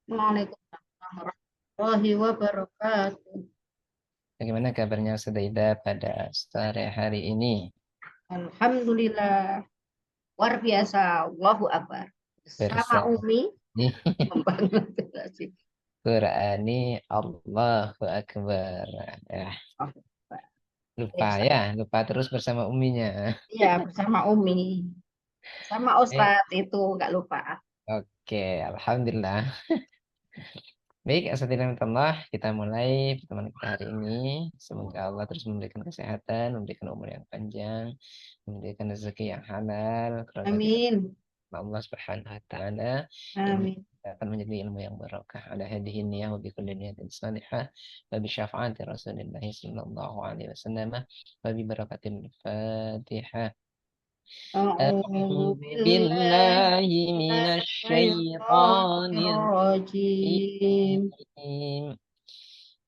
Waalaikumsalam warahmatullahi wabarakatuh. Bagaimana kabarnya Sudaidah pada sore hari ini? Alhamdulillah, luar biasa, Allahu Akbar. Sama Bersama Umi membangun generasi. Qur'ani Allahu Akbar. Ya, lupa ya, lupa terus bersama uminya. Iya, bersama Umi. Sama Eh, Ustadz itu nggak lupa. oke, Alhamdulillah. Baik, Allah, kita mulai pertemuan kita hari ini. Semoga Allah terus memberikan kesehatan, memberikan umur yang panjang, memberikan rezeki yang halal, karena kita Amin. Allah Subhanahu wa taala ini Amin. akan menjadi ilmu yang barakah ala hadhihi niyah wa bi kulli niyatin salihah wa bi syafaati Rasulillah sallallahu alaihi wasallam wa bi barakatil Fatihah. A'udzu A'udzu billahi billahi minasy minasyaitonir syaithanir rajim. rajim.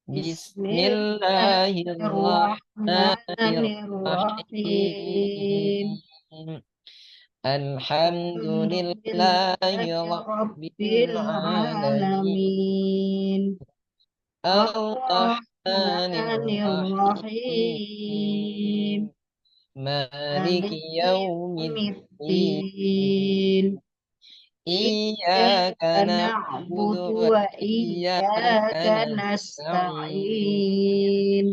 Bismillahirrahmanirrahim. Bismillahirrahmanirrahim. Alhamdulillahi Alhamdulillahi Rabbil Rabbil Alamin. Alamin. Ar-Rahmanir Ar-Rahmanir-Rahim. Rahim. Maliki Maliki Yaumiddin. Yaumiddin. Iyyaka Iyyaka na'budu na'budu wa wa iyyaka iyyaka nasta'in. nasta'in.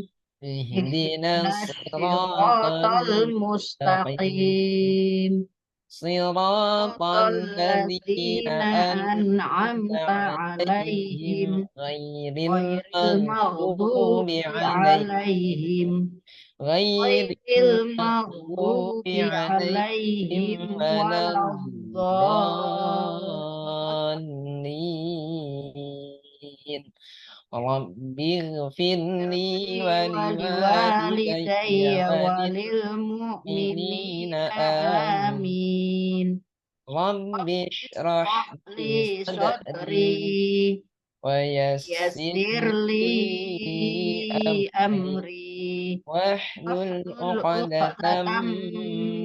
Ihdinas Ihdinas siratal siratal mustaqim. mustaqim. Siratal ladzina Alladzina an'amta an'amta 'alaihim alaihim ghairil ghairil maghdubi maghdubi 'alaihim alaihim ghairil ghairil maghdubi maghdubi 'alaihim alaihim waladdallin. Rabbighfirli wa liwalidayya waliwalidayya wa lil walil mu'minina mu'minina amin. amin. Rabbi shrah Ishrah li li sadri sadri wa yassir yassirli li amri amri wahlul wahlul 'uqdatam uqdatam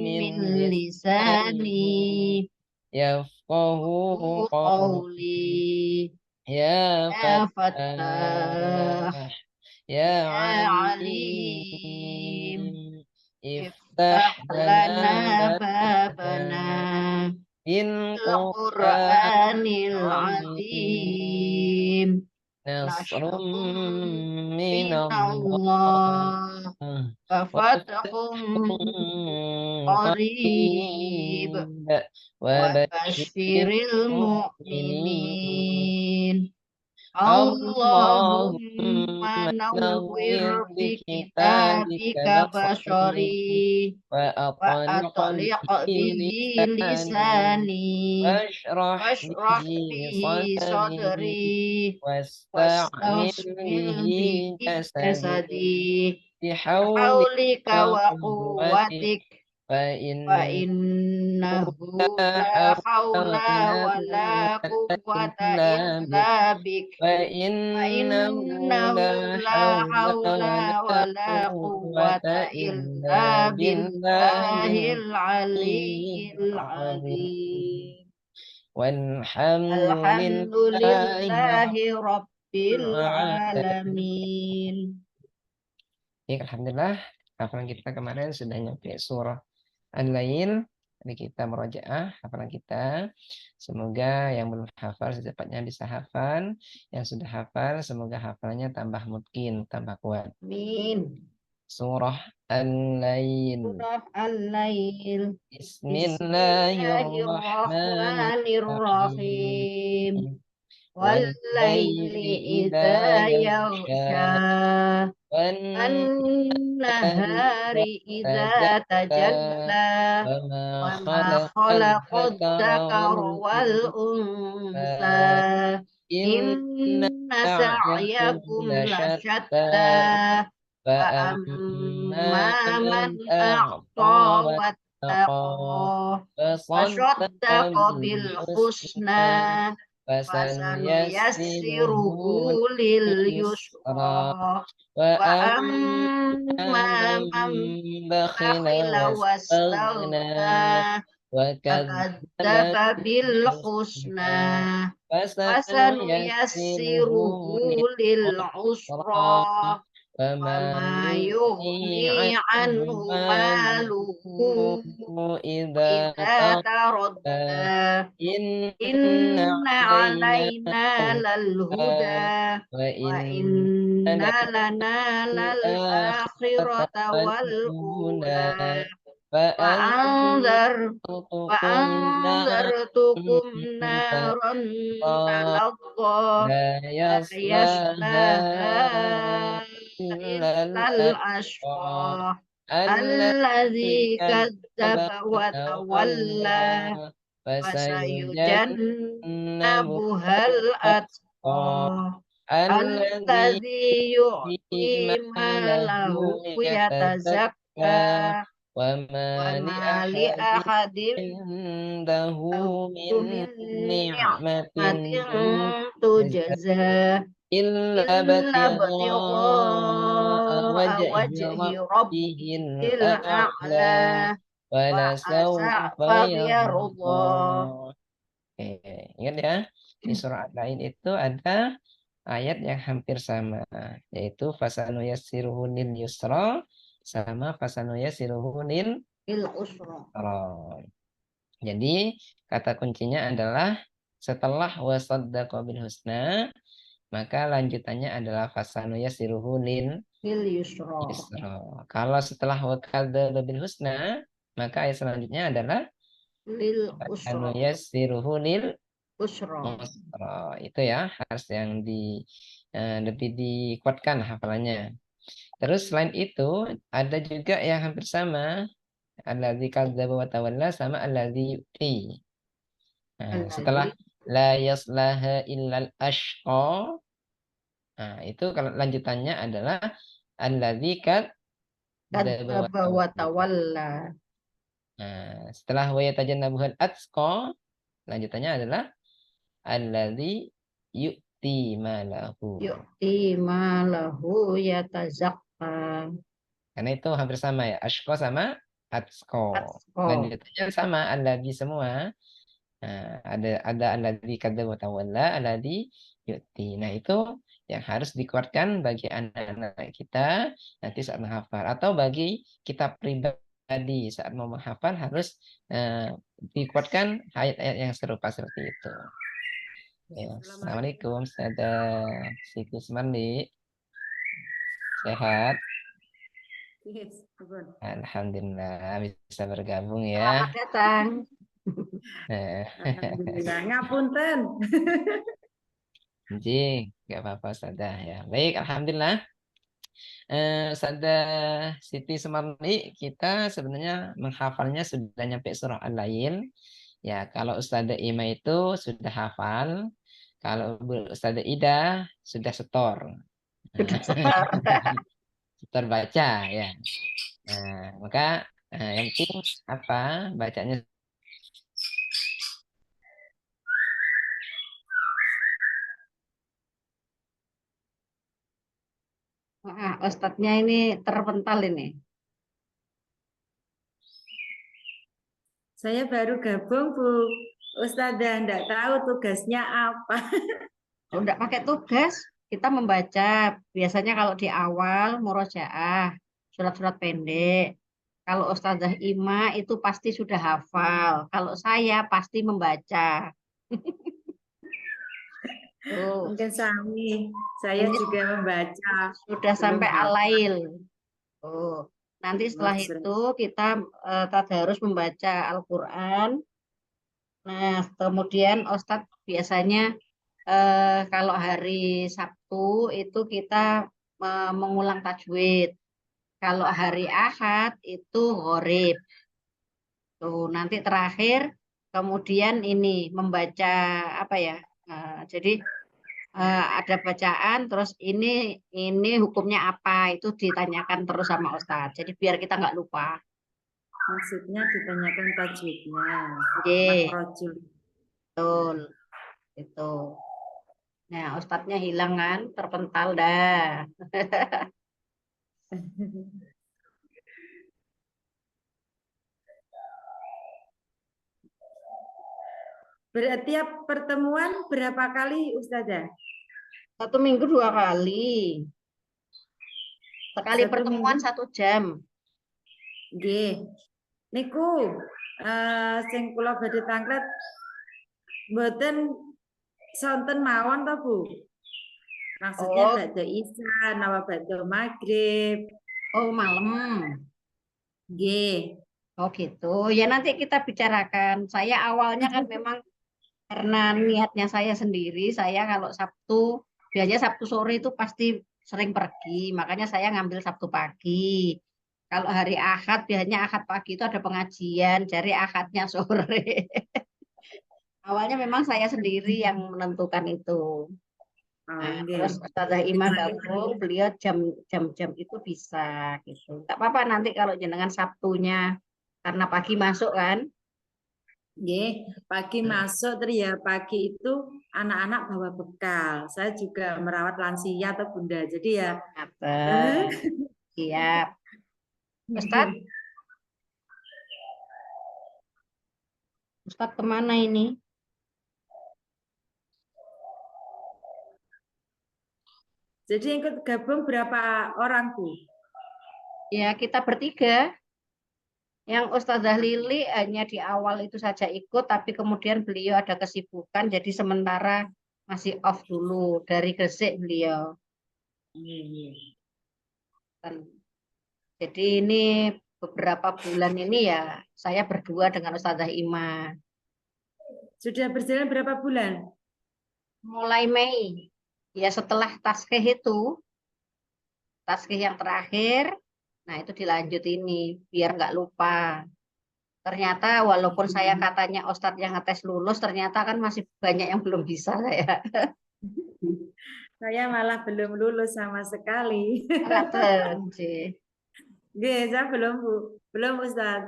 min min lisani lisani yafqahu qawli. qawli Ya ya Fattah Fattah, Ya ya Alim, Alim Iftah iftah lana lana babana babana bil bil Qur'anil Qur'anil azim. azim. Nasrum Nasrum minallah minallah wa Fafathum fathun qarib qarib wa wa basyiril basyiril mu'minin. mu'minin. Allahumma Allahumma nawwir nawwir bi bi kitabika kitabika basari basari wa wa aqliq atliq bihi bihi lisani lisani washrah washrah bihi bihi sadri sadri wasta'mil wastashmil bihi bihi jasadi jasadi bihaulika bihaulika wa wa quwwatik quwwatik fa fa inna innahu la la hawla haula wa la wa la quwwata quwwata illa bik. illa bik fa فإنه innahu لا la حول haula wa ولا la قوة quwwata illa إلا بالله billahil العلي aliyyil العظيم azim. والحمد لله رب Alhamdulillahi Rabbil العالمين. Alamin. Baik, Alhamdulillah, hafalan kita kemarin sudah nyampe surah Al-Lail. Jadi kita merojaah hafalan kita. Semoga yang belum hafal secepatnya bisa hafal. Yang sudah hafal, semoga hafalannya tambah mungkin, tambah kuat. Amin. Surah Al-Lail. Surah Al-Lail. Bismillahirrahmanirrahim. Bismillahirrahim. والليل Wal-laili إذا idza يغشى yaghsha. والنهار Wan-nahari إذا idza تجلى tajalla. وما Wa ma خلق khalaqad الذكر dzakara wal والأنثى unsa. إن Inna سعيكم sa'yakum لشتى lasyatta. Fa فأما amma man من أعطى a'ta واتقى wattaqa فصدق wasaddaqa bil husna بالحسنى فسنيسره fasanuyassiruhu lil لليسرى yusra. Wa وأما amma man من بخل bakhila واستغنى wastaghna وكذب فكذب بالحسنى بالحسنى فسنيسره فسنيسره للعسرى للعسرى وما وما يغني يغني عنه عنه ماله ماله إذا إذا تردى تردى إن إن علينا علينا للهدى وإن وإن لنا لنا الآخرة للآخرة والأولى والأولى وأنذر فأنذرتكم نارا وأنذرتكم نارا تلظى تلظى لا لا يصلاها يصلاها إلا إلا الأشقى الأشقى الذي الذي كذب كذب وتولى وتولى وسيجنبها فسيجنبها الأتقى الأتقى الذي الذي يؤتي يؤتي ماله ماله يتزكى يتزكى وما وما لأحد لأحد عنده من من نعمة نعمة تجزى تجزى إلا إلا ابتغاء ابتغاء وجه وجه ربه ربه الأعلى الأعلى ولسوف وسوف يرضى. يرضى. Ingat ya, di surah lain itu ada ayat yang hampir sama, yaitu fasanuyassiruhu lil yusra sama fasanuyassiruhu lil الأسرة yusra. Jadi kata kuncinya adalah setelah wasaddaqa bil husna, maka lanjutannya adalah fasanuyassiruhu lil اليسرى yusra. Kalau setelah wakadzdzaba bil husna, maka ayat selanjutnya adalah للأسرة fasanuyassiruhu lil أسرة. oh, itu ya harus yang lebih dikuatkan hafalannya. Terus selain itu ada juga yang hampir sama, alladzi kadzdzaba wa tawalla sama alladzi yu'ti. Nah, setelah الذي la yaslaha illal ashqa, nah itu kalau lanjutannya adalah alladzi kadzdzaba wa كذب tawalla. وتولى Nah, setelah wa yatajannabuhal atqa, lanjutannya adalah alladzi yu'ti malahu. يؤتي ماله يتزكى Karena itu hampir sama ya. Ashko sama atsko. أتقى Lanjutannya sama. Alladhi semua. Nah, ada alladhi kadzdzaba wa tawalla, alladhi yu'ti. Nah, itu yang harus dikuatkan bagi anak-anak kita nanti saat menghafal. Atau bagi kita pribadi saat mau menghafal harus dikuatkan ayat-ayat yang serupa seperti itu. Ya, Assalamualaikum. Ustazah Siti Sumardi. Sehat? Yes, betul. Alhamdulillah bisa bergabung selamat ya. datang. Alhamdulillah. Ngapunten. Ji, nggak apa-apa Ustazah ya. Baik, Alhamdulillah. Ustazah Siti Sumarni, kita sebenarnya menghafalnya sudah nyampe surah Al-Lail. Ya, kalau Ustazah Ima itu sudah hafal. Kalau Ustazah Ida sudah setor. Sudah setor. Setor baca ya. Nah, maka yang penting apa? Bacanya. Wah, Ustadznya ini terpental ini. Saya baru gabung, Bu. Ustazah enggak tahu tugasnya apa. Kalau enggak pakai tugas, kita membaca. Biasanya kalau di awal murojaah, surat-surat pendek. Kalau Ustazah Ima itu pasti sudah hafal. Kalau saya pasti membaca. Tuh, Mungkin Sami. Saya ini juga membaca. sudah Belum sampai hafal. alail. Oh, nanti setelah itu kita harus membaca Al-Quran. Nah, kemudian Ustadz biasanya kalau hari Sabtu itu kita mengulang tajwid. Kalau hari Ahad itu gharib. Tuh, nanti terakhir kemudian ini membaca apa ya? Jadi ada bacaan terus ini hukumnya apa itu ditanyakan terus sama Ustadz. Jadi biar kita nggak lupa. Maksudnya ditanyakan tajwidnya. Oke, Makrojul. betul. Itu. Nah, Ustadznya hilang kan, terpental dah. Tiap pertemuan berapa kali Ustazah? 1 minggu 2 kali. Sekali 1 pertemuan minggu. 1 jam. Nggih. Niku sing kula badhe tanglet mboten sonten mawon to, Bu? Maksudnya Oh, bakda isya, nawa bakda maghrib. oh malam. Nggih. Oh gitu. Ya nanti kita bicarakan. Saya awalnya kan memang karena niatnya saya sendiri, saya kalau Sabtu, biasanya Sabtu sore itu pasti sering pergi. Makanya saya ngambil Sabtu pagi. Kalau hari Ahad, biasanya Ahad pagi itu ada pengajian, jadi Ahadnya sore. Awalnya memang saya sendiri yang menentukan itu. Oh, Nah, nggih. terus Ustazah Ima gabung, beliau jam-jam itu bisa gitu. Tak apa-apa nanti kalau jenengan Sabtunya karena pagi masuk kan. Nggih, pagi masuk terus ya pagi itu anak-anak bawa bekal. Saya juga merawat lansia atau Bunda. Jadi ya Ngaten. Siap. Ustadz, nggih. Ustadz kemana ini? Jadi yang ikut gabung berapa orang, Bu? Ya, kita bertiga. Yang Ustazah Lili hanya di awal itu saja ikut, tapi kemudian beliau ada kesibukan, jadi sementara masih off dulu dari Gresik beliau. Nggih. Jadi ini beberapa bulan ini ya saya berdua dengan Ustazah Ima. Sudah berjalan berapa bulan? Mulai Mei, ya setelah taskih yang terakhir, nah itu dilanjut ini biar nggak lupa. Ternyata walaupun saya katanya Ustadz yang ngetes lulus, ternyata kan masih banyak yang belum bisa saya. Saya malah belum lulus sama sekali. Ngaten sih. Nggih, saya belum, Bu. Belum, Ustaz.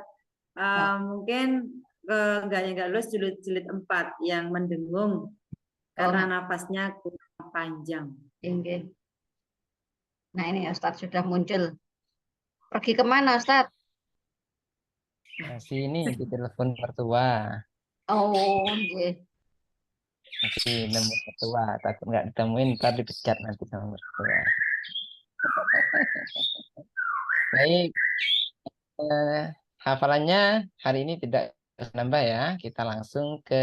Oh, Mungkin enggak lulus jilid 4 yang mendengung oh karena nggak nafasnya kurang panjang. tinggi. Nah ini Ustadz sudah muncul. Pergi kemana Ustadz? Masih ini di telepon mertua. Oh, nggih. Masih nemu mertua. Takut nggak ditemuin, ntar dipecat nanti sama mertua. Baik, hafalannya hari ini tidak harus nambah ya. Kita langsung ke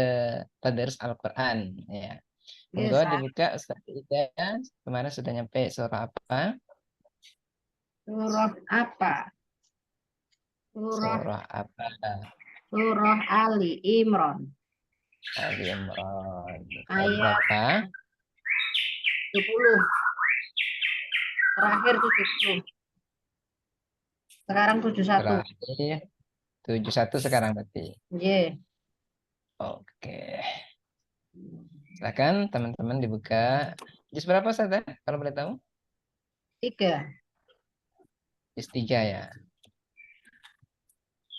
tadarus Al-Quran. Ya. Nggih, Monggo Ustadz. dibuka Ustaz Ida. Kemarin sudah nyampe surah apa? Surah apa? Surah Surah apa? Surah Ali Imran Ali Imran. Ayat ayat berapa? 70. Terakhir 70. Sekarang 71. Terakhir 71 sekarang berarti. Nggih. Oke. Silakan teman-teman dibuka. Juz berapa saja kalau boleh tahu? 3. Juz 3 ya.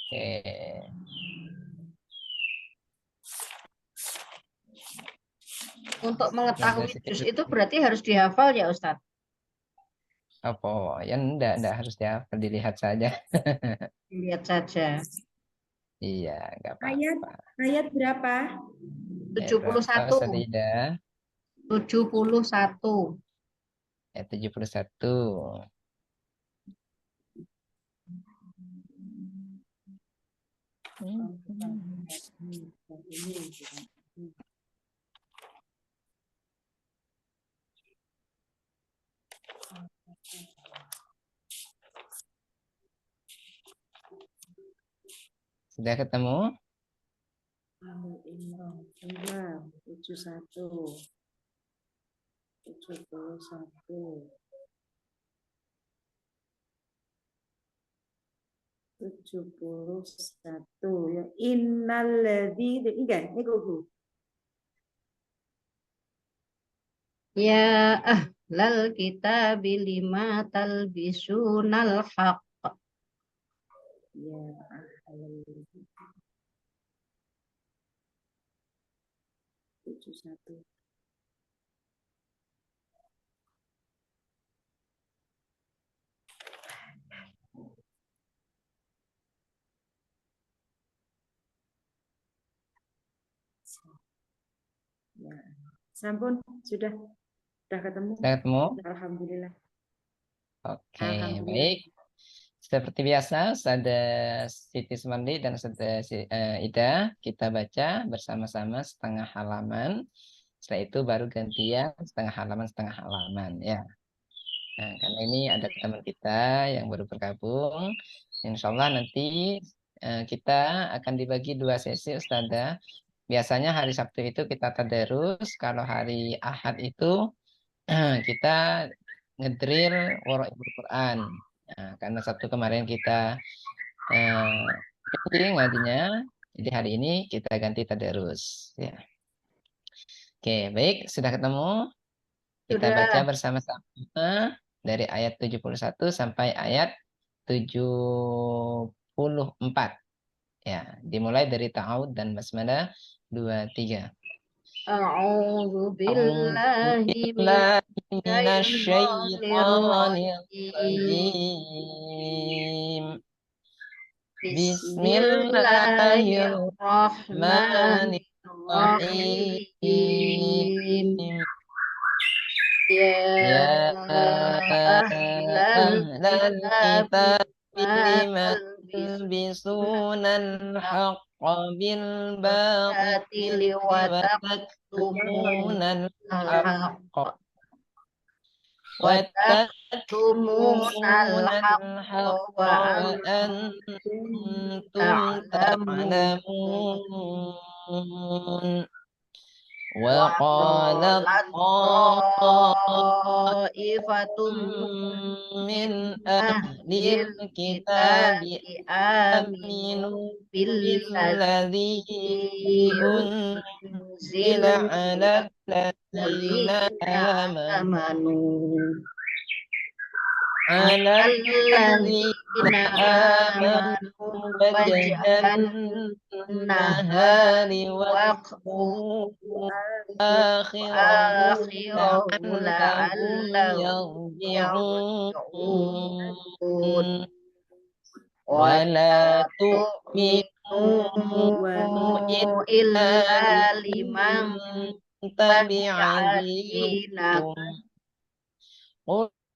Oke. Untuk Semoga mengetahui sejak juz itu berarti harus dihafal ya Ustadz? apa ya enggak harus dilihat saja. Lihat saja. Iya, enggak Ayat apa-apa. ayat berapa? Berapa 71. Ustaz Ida? 71. 71. Sudah ketemu? Ali Imran 71. 71. 71 ya innalladzi enggak niku Bu. Ya ahlal kitab lima talbisunal haq. Ya ahlal 71. Sampun, sudah ketemu. Sudah ketemu? Alhamdulillah. Oke, Alhamdulillah. baik. Seperti biasa, ada Siti Semandi dan Ida, kita baca bersama-sama setengah halaman. Setelah itu baru gantian setengah halaman ya. Nah, karena ini ada teman kita yang baru bergabung. Insya Allah nanti kita akan dibagi 2 sesi, Ustazah. Biasanya hari Sabtu itu kita tadarus, kalau hari Ahad itu kita ngedrill Waraibul Quran. Nah, karena Sabtu kemarin kita meeting ngadinya, jadi hari ini kita ganti tadarus. Ya. Oke, baik, sudah ketemu. Kita baca Sudah. bersama-sama dari ayat 71 sampai ayat 74. Ya, dimulai dari ta'awud dan basmalah 2, 3. A'udzu أعوذ billahi بالله من minasyaitonir الشيطان rajim. الرجيم بسم الله الرحمن Bismillahirrahmanirrahim. الرحيم Ya يا ahlal أهل kitabi الكتاب ma لم talbisuna تلبسون الحق بالباطل batili wa وتكتمون الحق al-haqq wa taktumunal وتكتمون haqqa الحق wa وأنتم ta'lamun. تعلمون Wa وقال qalat طائفة ta'ifatum من أهل ahlil الكتاب kitabi aminu آمنوا billadzi بالذي أنزل unzila على الذين ladzina آمنوا amanu على الذين alladzina آمنوا amanu وجه wajhan النهار nahari واكفروا wa آخره akhirahu لعلهم la'allahum yarji'un يرجعون wa ولا la تؤمنوا tu'minu إلا illa liman لمن تبع tabi'a dinak. دينكم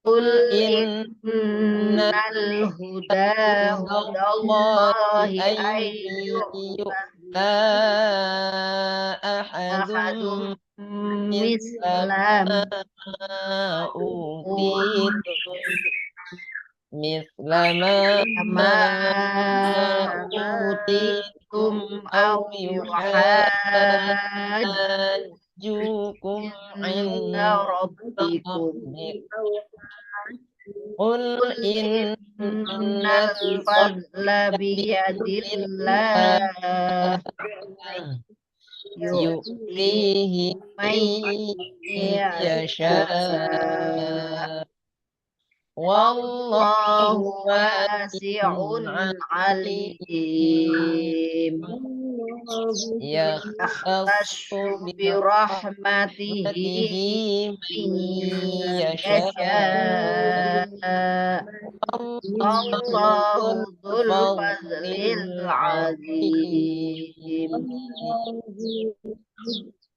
قل Qul إن innal huda هدى الله hudallahi أن ayyuhda يؤتى أحد ahadum مثل mislam ما أوتيتم مثل ما ma أوتيتم utitum أو au يحاجوكم inda عند rabbikum. ربكم قل Qul إن innal الفضل fadla بيد الله biyadillah yu'ti يؤتيه man من yasha. يشاء والله Wallahu واسع wasi'un عليم alim. يختص Yakhtassu bi rahmatihi برحمته من man yasha. يشاء الله ذو Allahu dzul الفضل fadlil azim.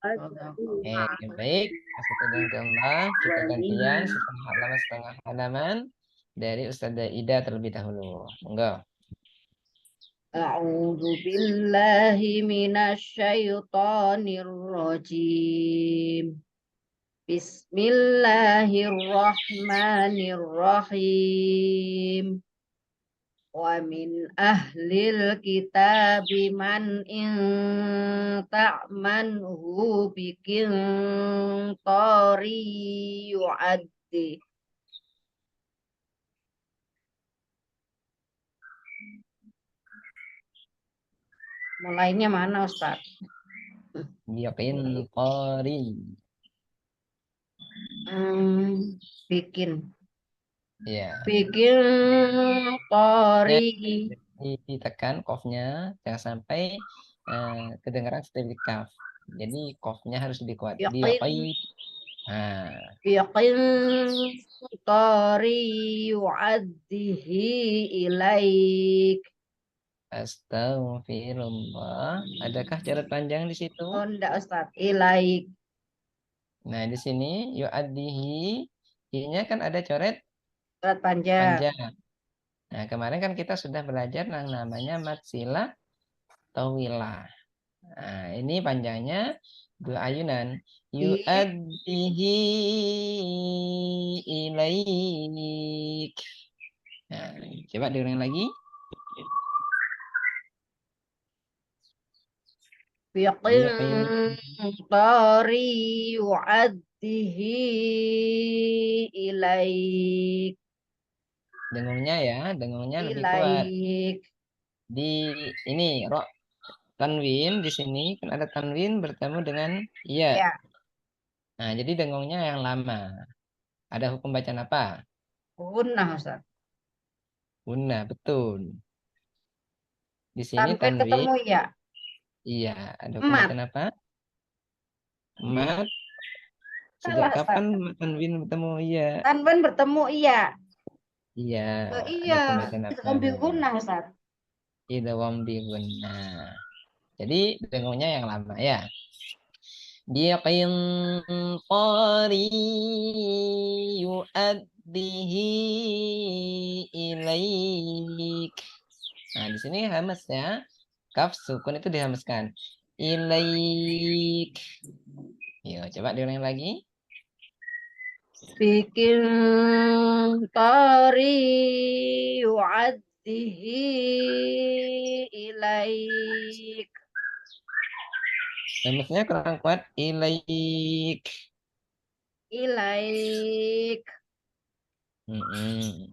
العظيم. Baik, astagfirullah. Kita gantian setengah halaman dari Ustazah Ida terlebih dahulu. Monggo. A'udzu billahi minasyaitonir rajim. Bismillahirrahmanirrahim. Wa min ahlil kitabi man in ta'manhu biqinṭari yu'addi. Mulainya mana Ustaz? Yakin qari. Bikin Ya. qari. Ditekan kofnya jangan sampai kedengaran seperti kaf. Jadi kofnya harus lebih kuat. Yakin Nah, qari yu'addihi ilaik. astagfirullah. Adakah jarak panjang di situ? Oh, enggak Ustaz, ilaik. Nah, di sini yu'addihi, i-nya kan ada coret Surat panjang. panjang. Nah, kemarin kan kita sudah belajar yang namanya mat silah tawilah. Nah, ini panjangnya 2 ayunan. Yu'addihi ilaik. Nah, coba diulang lagi. Biqin. Biqintari yu'addihi ilaik. Dengungnya ya, dengungnya lebih kuat. Ilaik. Di ini ro tanwin di sini kan ada tanwin bertemu dengan iya. Ya, Nah, jadi dengungnya yang lama. Ada hukum bacaan apa? gunnah Ustaz. Guna, betul. Di sini Tanwin tanwin, ketemu ya. iya. Ada hukum Mat. bacaan apa? Mat. Sejak Salah kapan Ustaz. tanwin bertemu iya? Tanwin bertemu iya. Iya. Ada Iya. hukum bacaan apa? Idgham bil gunnah Ustaz. Idgham bi guna. Jadi dengungnya yang lama ya. Biqintari yu'addihi ilaik. Nah, di sini hamas ya. Kaf sukun itu dihamaskan. Ilaik. Yuk, coba diulangi lagi. Biqintari yu'addihi ilaik. Hamasnya kurang kuat. Ilaik. Ilaik. Mm-mm.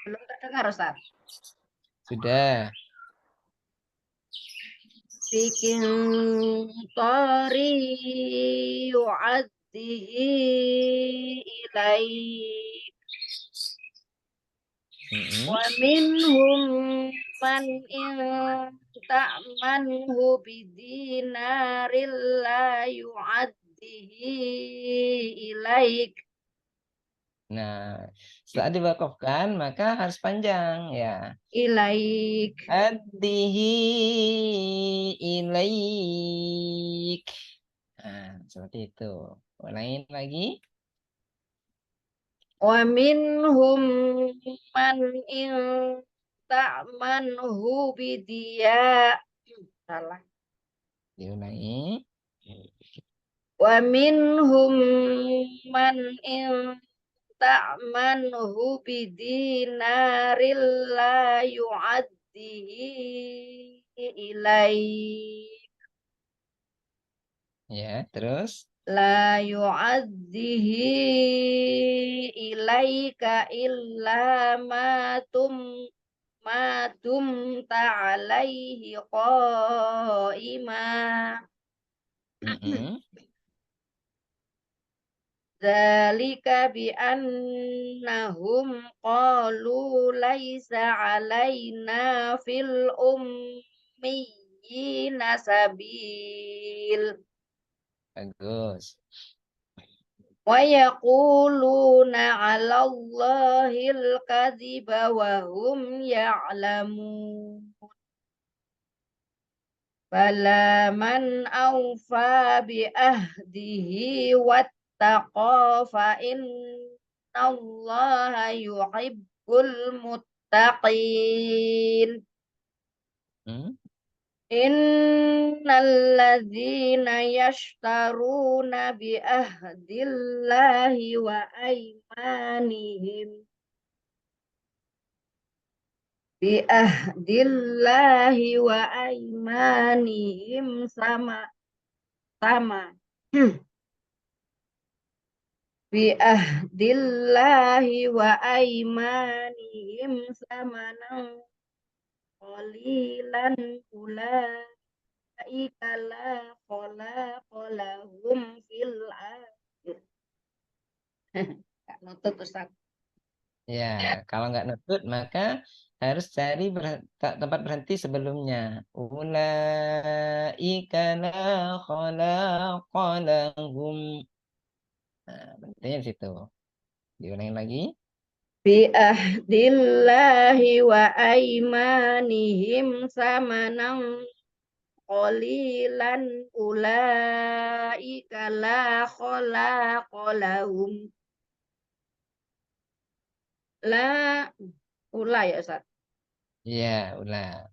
Belum terdengar Ustaz. Sudah. Biqintari yu'addihi ilaik. Mm-mm. Wa minhum man in ta'manhu bidinaril la yu'addihi ilaik. Nah, setelah diwakafkan maka harus panjang ya. Ilaik. Addihi ilaik. Nah, seperti itu. Ulangin lagi. Wa minhum man in ta'manhu bidiya. Salah. Diulangi. Wa minhum man in ta'manhu bidinaril la yu'addihi ilaik. Ya, terus. La yu'addihi ilaika illa ma ta'alaihi qa'ima. Mm-mm. Zalika bi annahum qalu laisa alaina fil ummiyina sabil. Bagus. Wa yaquluna 'ala Allahil kadhiba wa hum ya'lamun. Bala man awfa bi ahdihi wattaqa fa innallaha yuhibbul muttaqin. Hmm? Innalladzina yashtaruna bi ahdillahi wa aymanihim bi ahdillahi wa aymanihim sama sama bi ahdillahi wa aymanihim samanan qalilan ulaika la khalaqa lahum fil akhir. Kak nutut Ustaz. Ya, kalau nggak nutut maka harus cari tempat berhenti sebelumnya. Ulaika la khalaqa lahum. Nah, berhentinya di situ. Diulangi lagi. Bi ahdillahi wa aymanihim samanan qalilan ulaika la khalaqa lahum. La ya Ustaz. Ya, ulah.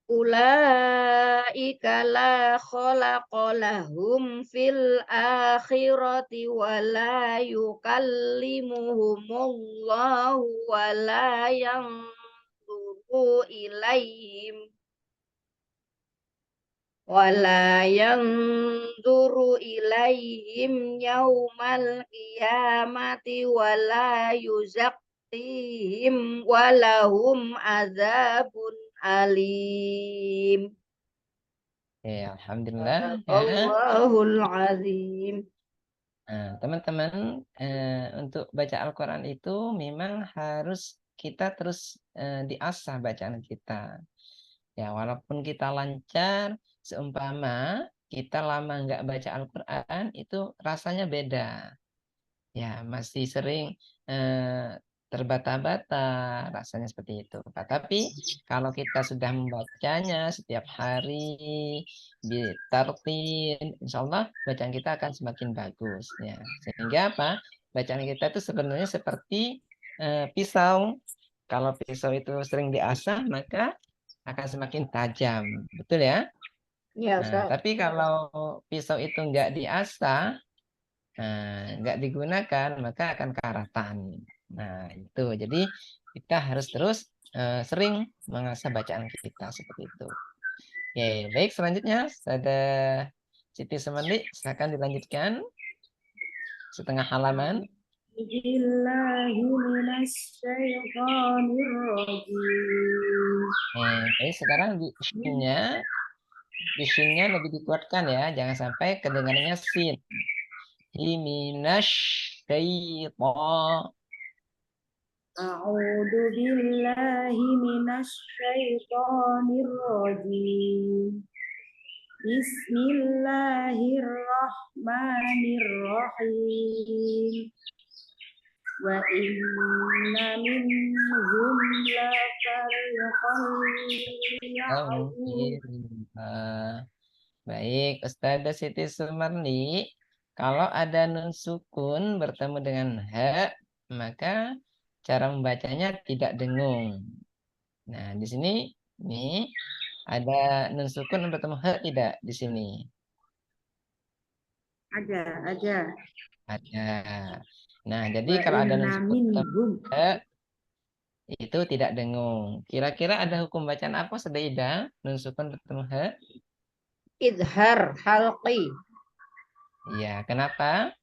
Ulaika la khalaqa lahum fil akhirati wa la yukallimuhumullahu wa la yanzuru ilaihim yaumal qiyamati wa la yuzakkihim wa lahum adzabun alim. Ya, alhamdulillah ya. Allahul azim. Nah, teman-teman, untuk baca Al-Quran itu memang harus kita terus diasah bacaan kita. Ya, walaupun kita lancar, seumpama kita lama nggak baca Al-Quran, itu rasanya beda. Ya, masih sering terbata-bata, rasanya seperti itu. Nah, tapi kalau kita sudah membacanya setiap hari, ditartil, insya Allah bacaan kita akan semakin bagus. Ya, sehingga apa? Bacaan kita itu sebenarnya seperti pisau. Kalau pisau itu sering diasah, maka akan semakin tajam. Betul ya? Ya, Nah, Ustaz. tapi kalau pisau itu nggak diasah, nggak digunakan, maka akan karatan. Nah, itu. Jadi kita harus terus sering mengasah bacaan kita seperti itu. Oke, baik. Selanjutnya ada Siti Semandi, silakan dilanjutkan setengah halaman. Tapi sekarang di shinnya lebih dikuatkan ya, jangan sampai kedengarannya sin. Himinash syaitan. A'udzu billahi minasy syaithanir rajim. Bismillahirrahmanirrahim. Wa inna minhum la Baik, Ustazah Siti Sumarni, kalau ada nun sukun bertemu dengan ha, maka cara membacanya tidak dengung. Nah, di sini nih ada nun sukun bertemu ha tidak di sini? Ada. Ada. Nah, jadi kalau ada nun sukun bertemu ha, itu tidak dengung. Kira-kira ada hukum bacaan apa, Sayyidah? Nun sukun bertemu ha? Idhar halqi. Iya, kenapa?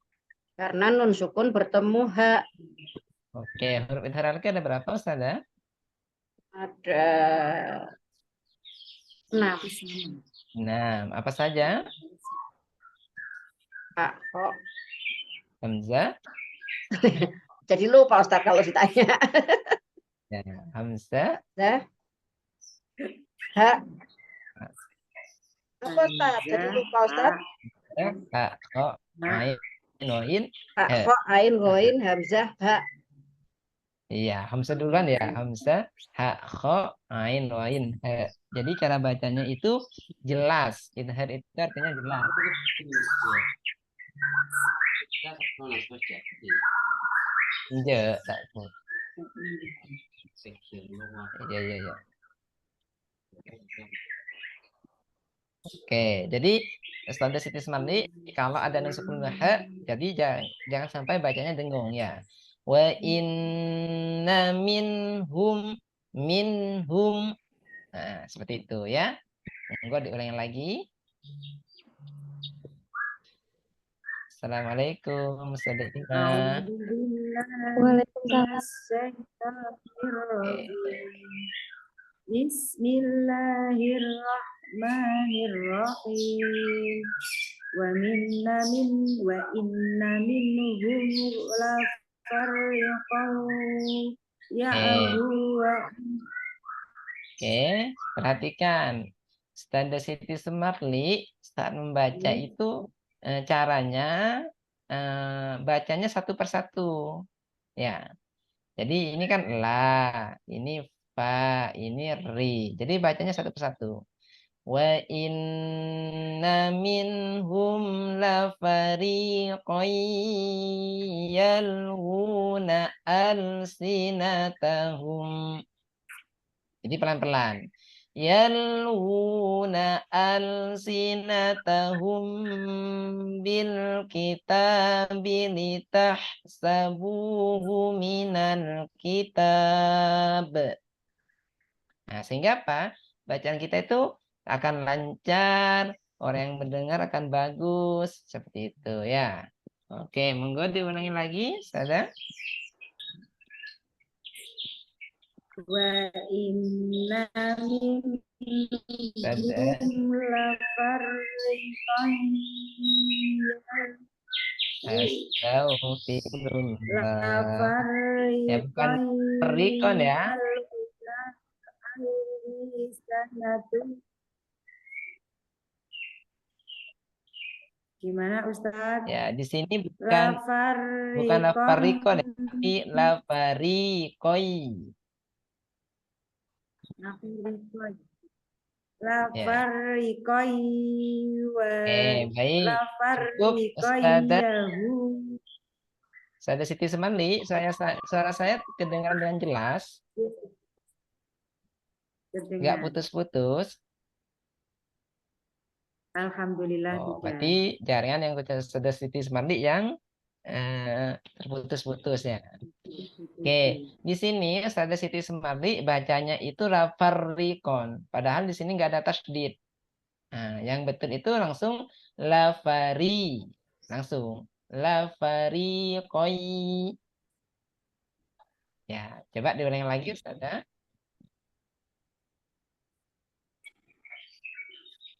Karena nun sukun bertemu ha. Oke, huruf idharalki ada berapa, Ustazah? Ada 6. 6. Apa saja? Kak, kok. Hamzah. Jadi lupa Ustaz kalau ditanya. Ya, Hamzah. Ha. Apa Ustaz? Jadi lupa Ustaz. Ha, kho, ain, noin. Ha, kho, ain, goin, hamzah, ha. Iya, Hamzah duluan ya. Hamzah, ha, kho, ain, noin, ha. Jadi cara bacanya itu jelas. Idhar itu artinya jelas. Iya, tak. Iya. Oke, jadi Ustazah Siti Semandi, kalau ada nun sukun ha, jadi jangan sampai bacanya dengung ya. Wa inna minhum. Nah, seperti itu ya. Monggo diulangi lagi. Assalamualaikum, Ustazah. Bismillahirrahmanirrahim. Wa inna minhum la fariqan Oke, perhatikan. Ustazah Siti Sumarli saat membaca itu caranya bacanya satu persatu. Ya. Jadi ini kan la, ini fa, ini ri. Jadi bacanya satu persatu. Wa inna minhum lafariqan yalwuna alsinatahum. Jadi pelan-pelan. Yalwuna alsinatahum bil kitabi litahsabuhu minal kitab. Nah, sehingga apa? Bacaan kita itu akan lancar, orang yang mendengar akan bagus, seperti itu ya. Oke, monggo diulangi lagi, Sada. Wa inna Sada. minhum lafarriqan Astagfirullah. Ya, bukan lafarriqan perikon ya. yaluna alsanatu. Gimana Ustadz? Ya, di sini bukan Lafarriqan lafarikon ya, tapi lafarikoi. lafarriqan Ya. lafarriqan wa Baik. Cukup, Ustazah. lafarriqan Ustazah Siti Semandi, suara saya kedengaran dengan jelas, nggak terdengar. putus-putus. Alhamdulillah Oh, tidak. berarti jaringan yang Ustazah Siti Semandi yang terputus-putus ya. Oke, di sini Ustazah Siti Semandi bacanya itu lafarikon, padahal di sini nggak ada tasdid. Nah, yang betul itu langsung lafari, langsung lafarikoi. Ya, coba diulangi lagi Ustazah.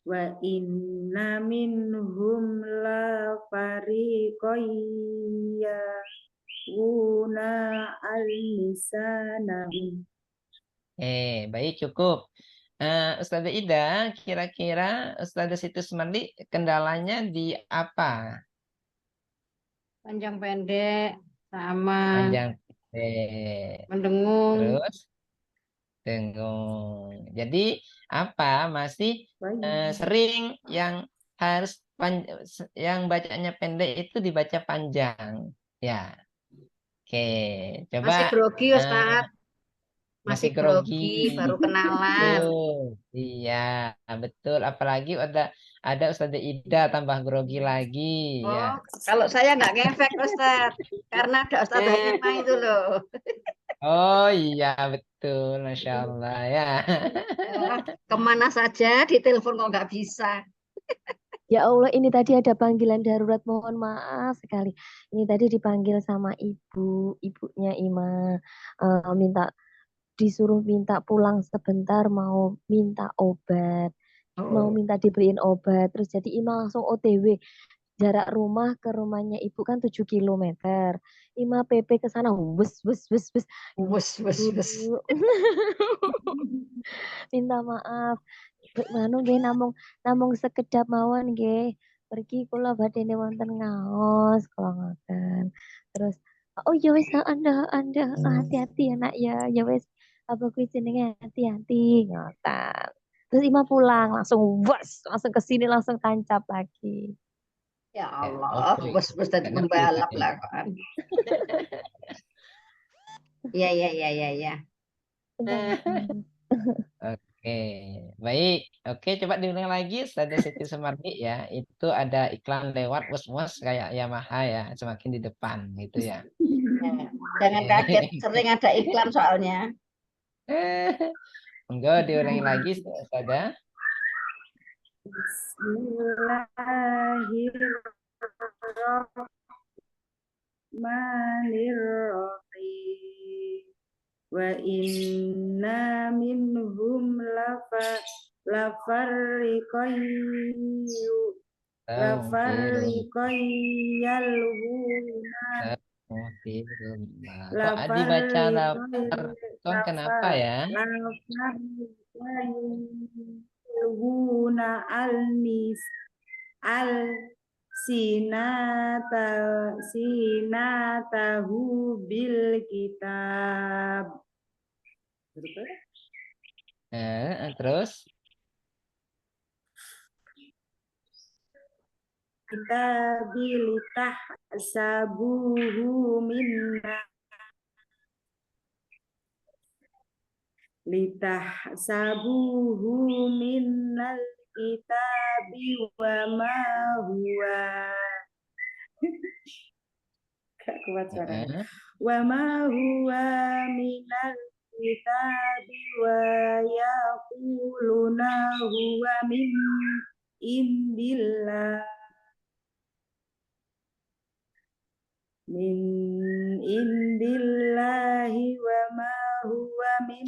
Wa inna minhum la fariqan ya'una al-lisanahum. Baik cukup. Ustazah Ida, kira-kira Ustazah Situs Mandi kendalanya di apa? Panjang pendek sama Panjang. mendengung. Terus dengung. Jadi apa? Masih sering yang harus yang bacanya pendek itu dibaca panjang. Ya. Oke, coba Masih grogi eh, Ustaz, masih masih grogi. grogi, baru kenalan. Betul. Iya, betul. Apalagi ada Ustazah Ida tambah grogi lagi ya. Oh, kalau saya nggak ngefek Ustaz, karena ada Ustazah Hima itu loh. Oh iya, betul. Masya Allah ya. Wah, kemana saja di telepon kok nggak bisa. Ya Allah, ini tadi ada panggilan darurat. Mohon maaf sekali. Ini tadi dipanggil sama ibunya Ima, minta disuruh minta pulang sebentar, mau minta obat, mau Oh, minta diberiin obat. Terus jadi Ima langsung OTW. Jarak rumah ke rumahnya ibu kan 7 kilometer. Ima PP ke sana, wes wes wes wes. wes. Bu, minta maaf. Manu nggih namung namung sekedap mawon nggih. Pergi kula badene wonten ngaos kula ngoten. Terus oh ya wis Anda hati-hati ya nak ya. Ya wis apa kuwi jenenge hati-hati ngoten. Terus Ima pulang langsung was langsung ke sini langsung tancap lagi. Ya Ya, Allah, oke. wes tadi Nggak ngerti pembalap saya. lah kan. Ya. Oke, baik. Oke, coba diulang lagi. Ada Siti Semardi ya. Itu ada iklan lewat was-was kayak Yamaha ya, semakin di depan gitu ya. Ya, jangan kaget, sering ada iklan soalnya. Enggak, diulangi lagi, ada. Bismillahirrahmanirrahim. Wa inna minhum lafarriqan lafarriqan yalhuna Kok dibaca lafarriqan lapar? Kon kenapa ya? lafarriqan yalhuna al sinatahu bil kitab. Terus kitabi litahsabuhu minna minnal kitabi wa ma huwa gak kuat suaranya. Wa ma huwa minal kitabi wa yaquluna huwa min indillah wa ma huwa min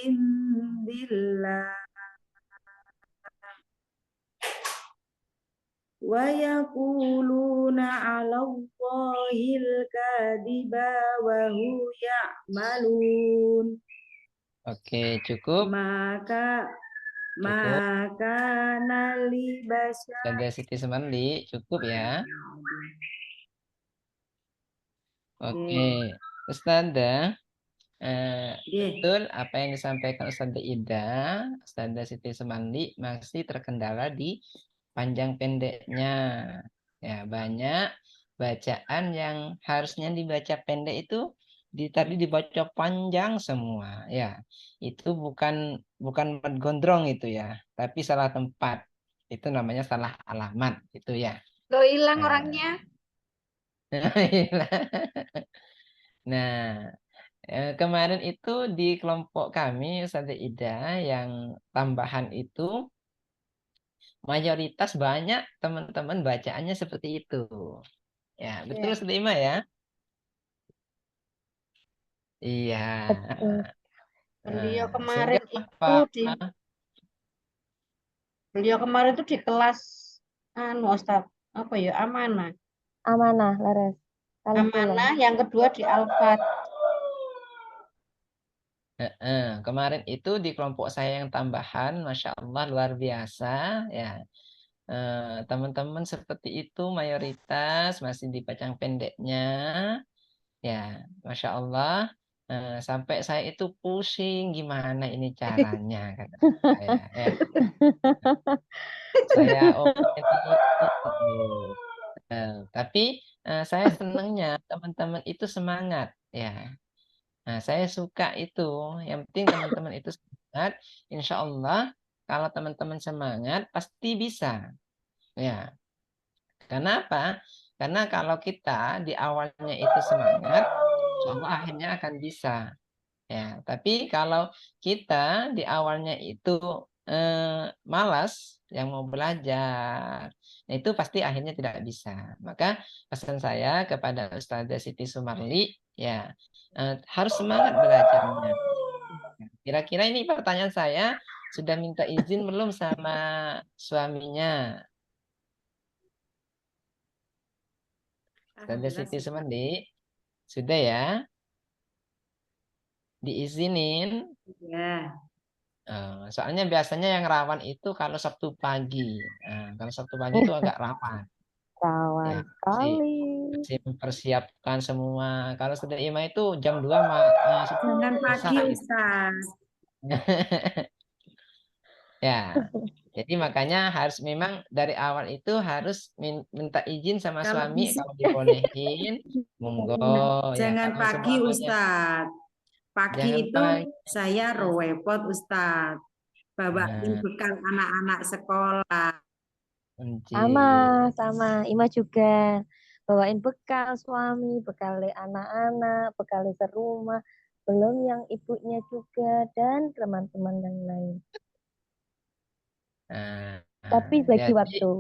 indillah wa yaquluna 'ala Allahil kadiba wa hum ya'malun. Oke, cukup. Maka nali basyar. Ustazah Siti Sumarli, cukup ya. Oke, Ustazah, betul apa yang disampaikan Ustazah Ida, Ustazah Siti Sumarli masih terkendala di panjang pendeknya. Ya, banyak bacaan yang harusnya dibaca pendek itu tadi dibaca panjang semua. Ya, itu bukan gondrong itu ya, tapi salah tempat. Itu namanya salah alamat itu ya. Lo hilang Nah. orangnya. Nah, kemarin itu di kelompok kami Ustazah Ida yang tambahan itu mayoritas banyak teman-teman bacaannya seperti itu. Ya, betul Ustazah Ima ya? Iya. Betul. Beliau Sehingga kemarin itu di kelas Ustaz apa ya amanah. Amanah, leres. Amanah yang kedua di Al-Fat. Kemarin itu di kelompok saya yang tambahan, Masya Allah luar biasa ya. Teman-teman seperti itu mayoritas masih di panjang pendeknya ya, Masya Allah. Sampai saya itu pusing gimana ini caranya kata saya ya. Saya tapi saya senangnya teman-teman itu semangat ya. Nah, saya suka itu. Yang penting teman-teman itu semangat. Insya Allah kalau teman-teman semangat pasti bisa. Ya, kenapa? Karena kalau kita di awalnya itu semangat, insya Allah akhirnya akan bisa. Ya, tapi kalau kita di awalnya itu malas yang mau belajar, nah itu pasti akhirnya tidak bisa. Maka pesan saya kepada Ustazah Siti Sumarli, ya harus semangat belajarnya. Kira-kira ini pertanyaan saya, sudah minta izin belum sama suaminya? Ustazah Siti Sumarli, sudah ya? Diizinin? Ya. Soalnya biasanya yang rawan itu kalau Sabtu pagi. Kalau Sabtu pagi itu agak rawan. Rawan Ya, sekali. masih mempersiapkan semua. Kalau sudah Ima itu jam 2 Jangan pagi selesai. Ustaz. Ya, jadi makanya harus memang dari awal itu harus minta izin sama Kalau suami bisa. kalau dibolehin, monggo ya. Jangan Kalau pagi semuanya Ustaz. Pagi jangan itu pagi. saya repot Ustaz. Bawain bekal anak-anak sekolah. Sama Ima juga bawain bekal suami, bekal anak-anak, bekal serumah, belum yang ibunya juga dan teman-teman yang lain. Tapi bagi Jadi waktu.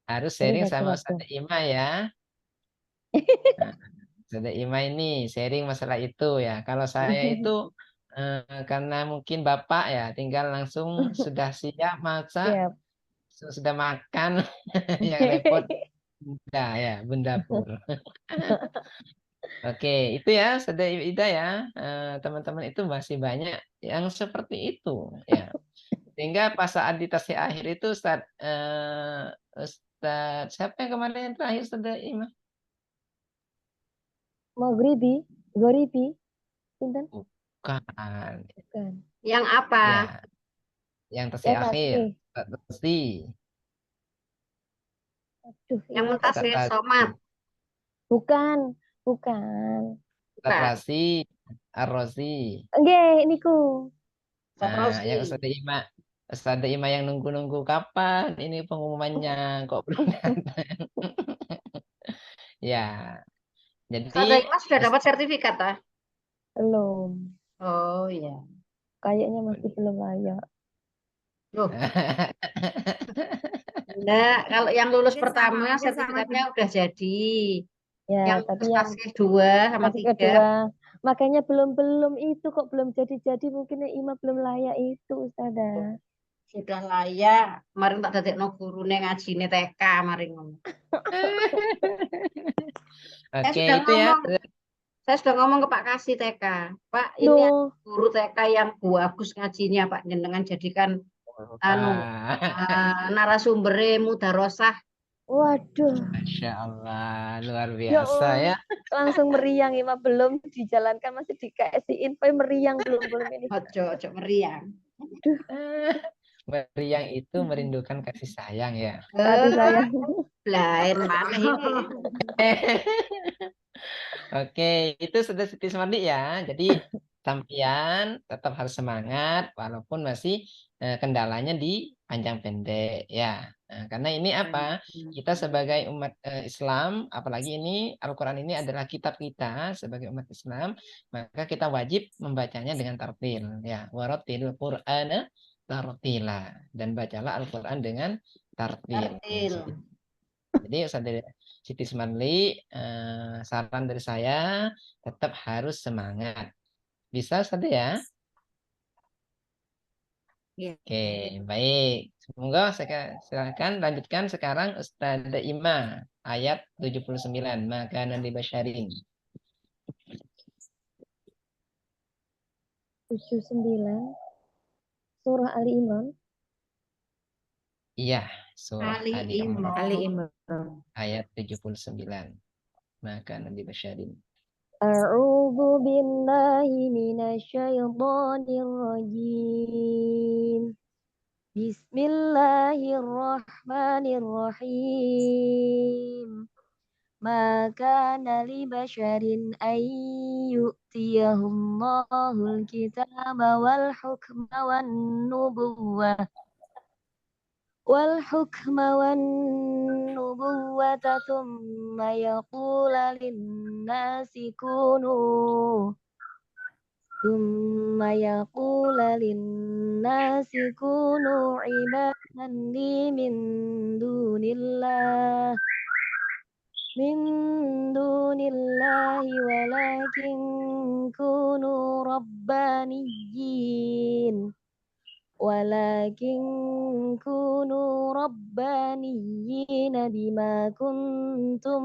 harus Tapi sharing bagi sama waktu. Ustazah Ima ya. Ustazah Ima ini sharing masalah itu ya. Kalau saya itu karena mungkin Bapak ya tinggal langsung sudah siap masak, Siap. sudah makan, yang repot bunda ya, bunda pur. Oke, itu ya Ustazah Ida ya. Teman-teman itu masih banyak yang seperti itu ya. Sehingga pas saat di tasya akhir itu Ustaz siapa yang kemarin yang terakhir Ustazah Ima? Goribi, Pinten? Bukan. Bukan. Yang apa? Ya, yang tasya Ya akhir. tasbih. Ustaz Lutfi. Aduh, Yang iya muntasir, tadi. somat. Bukan, bukan. Bukan. Rasi, Ar-Razi. Nggih, niku. Nah, yang Satrosi. Ustazah Ima yang nunggu-nunggu kapan ini pengumumannya kok belum datang. Ya, jadi Ustazah Imas sudah dapat sertifikat, ah? Belum. Oh iya. Kayaknya masih belum layak. Loh, enggak. Kalau yang lulus pertama Mungkin sama sertifikatnya udah jadi. Ya, Yang tapi lulus yang kasih 2 sama kasih 3 kedua, makanya belum itu kok belum jadi mungkin Ima belum layak itu Ustazah. sudah layak. Kemarin tak dadekno gurune ngajine TK kemarin. Saya Oke, sudah itu ya. ngomong, saya sudah ngomong ke Pak Kasih TK. Pak, ini ada Duh, guru TK yang bagus ngajinya, Pak. Jenengan jadikan anu Wah, narasumbernya mudarosah. waduh, Masya Allah, luar ya biasa Allah, ya. langsung meriang Ima belum dijalankan masih dikasih info meriang belum ini. Ojo meriang. Meriang itu merindukan kasih sayang ya. Kasih sayang. Lain mana ini? Oke, itu sudah Siti Sumardi ya. Jadi sampean tetap harus semangat walaupun masih kendalanya di panjang pendek ya. Nah, karena ini apa? Kita sebagai umat Islam, apalagi ini Al-Qur'an ini adalah kitab kita sebagai umat Islam, maka kita wajib membacanya dengan tartil ya. Warattilil Qur'ana tartila dan bacalah Al-Qur'an dengan tartil. Tartil. Jadi Ustaz Siti Sumarli, saran dari saya tetap harus semangat. Bisa Ustaz ya? Iya. Oke, baik. Semoga silakan lanjutkan sekarang Ustazah Ima ayat 79 maka nanti basyarin. 79 surah Ali Imran. Iya, surah Ali Ali Imran. Imran Ali Imran. ayat 79 maka nanti basyarin. A'udzu billahi minasyaitonir rajim. Bismillahirrahmanirrahim. Ma kana li basharin an yu'tiyahumul kitaba wal hukma wan nubuwwah thumma yaqula lin-nasi kunu ibadan li min dunillahi walakin kunu rabbaniyin bima kuntum